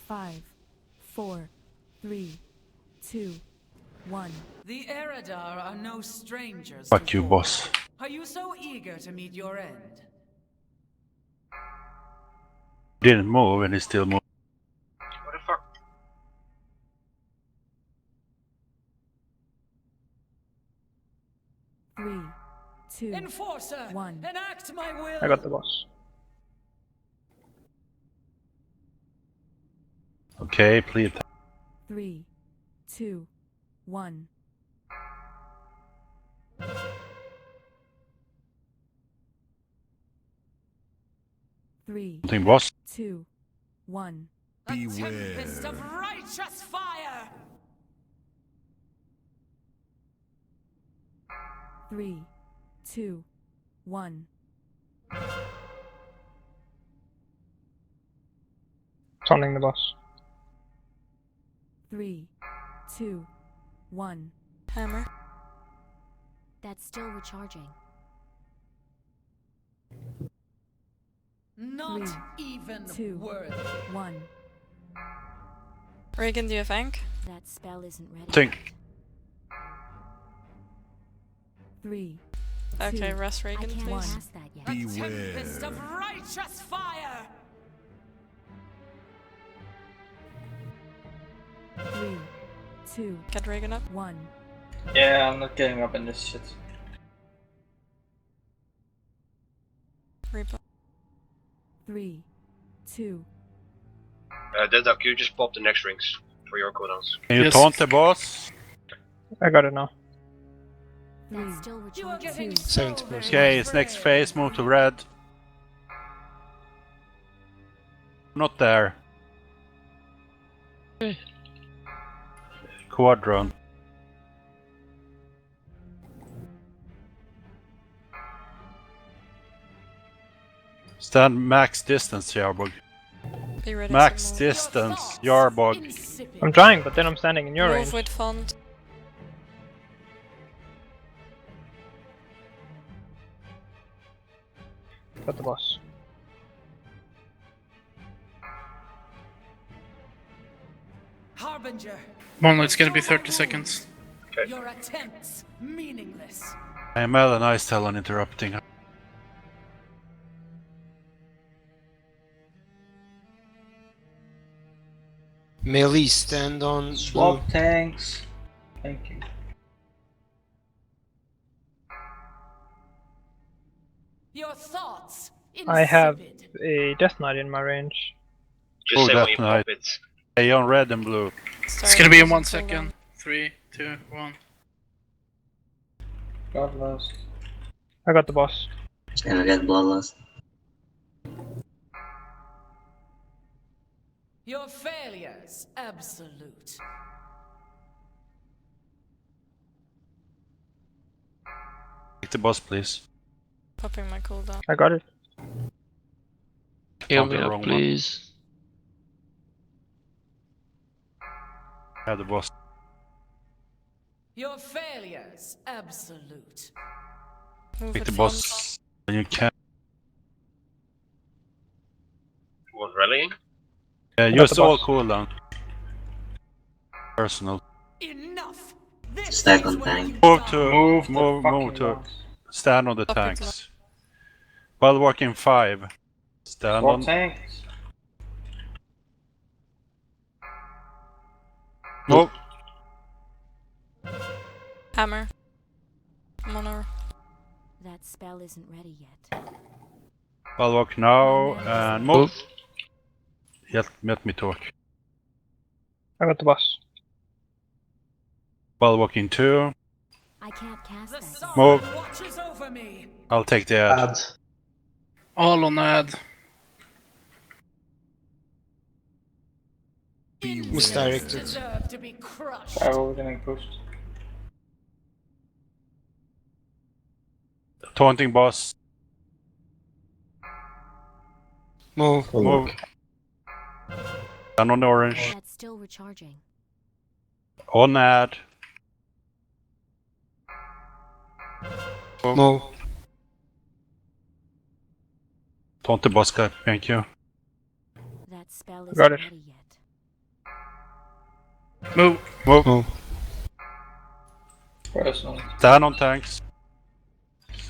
5, 4, 3, 2, 1. The Eridar are no strangers. Fuck to you, war. boss. Are you so eager to meet your end? Didn't move and he still moved. What the fuck? Three, two, Enforcer, 1. enact my will. I got the boss. Okay, please. 3, 2, 1. Three, Something, boss. 2, 1. A tempest of righteous fire. 3, 2, 1. Summoning the boss. 3, 2, 1. Hammer. That's still recharging. Not 3, even 2, worthy. 1. Reagan, do you think? That spell isn't ready. Think. 3, Okay, 2, rest I Reagan, can't please. cast that yet. A tempest of righteous fire. 3, 2, Get Reagan up. 1. Yeah, I'm not getting up in this shit. Reaper. 3, 2. Dead you just pop the next rings for your cooldowns. Can you Yes. taunt the boss? I got it now. That's still You are recharging. getting so 70%. very Okay, it's next brave. phase, move to red. Not there. Quadron. Stand max distance, Yarbog. Be ready Max to move. distance, Yarbog. Insipid. I'm trying, but then I'm standing in your Move range. with font. Got the boss. Harbinger. Mono, it's gonna be 30 seconds. Okay. Your attempts meaningless. I am Ellen Icetell interrupting. Melee, stand on blue. Swap tanks. Thank you. Your thoughts. I have insipid. a Death Knight in my range. Just Oh, say when that you night. pop it. Hey, on red and blue. It's gonna be in 1 second. 3, 2, 1. God lost. I got the boss. It's gonna get bloodlust. Your failures absolute. Take the boss, please. Popping my cooldown. I got it. Heal me up, please. Have the boss. Your failures absolute. Move Take with the font. boss when you can. What, rallying? got Use the all boss. cooldown. Personal. Enough. This Stack is on what tank. you've Move done. to Move move the move fucking to boss. stand on the Stop it, tanks. While walking 5. Stand Swap on. tanks. Move. Hammer. Mono. That spell isn't ready yet. While walk now and move. Let me talk. I got the boss. While walking 2. I can't cast The that sun yet. Move. watches over me. I'll take the ad. All on ad. Misdirected. Deserve to be crushed. Firewall getting pushed. Taunting boss. Move. Move. Stand on the orange. That's still recharging. On ad. Move. Taunt the boss guy. Thank you. That spell Got isn't it. ready yet. Move. Move. Move. Personal. Stand on tanks.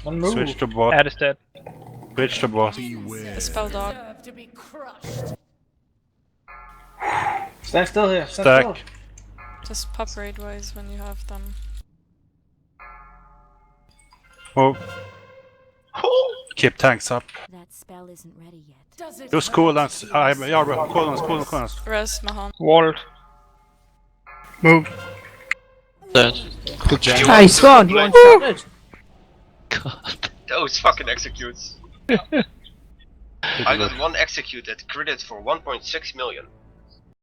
And move. Switch to bot. Ad is dead. Switch to bot. The spell dog. Deserve to be crushed. Stand still here. Stand Stack. still. Just pop raid wise when you have them. Move. Keep tanks up. That spell isn't ready yet. Does it Use hurt cooldowns. to be Ja, bro. Cooldowns. Res Mahan. Walled. Move. Dead. Good job. Nice one, you God. Those fucking executes. I got one execute that critted for 1.6 million.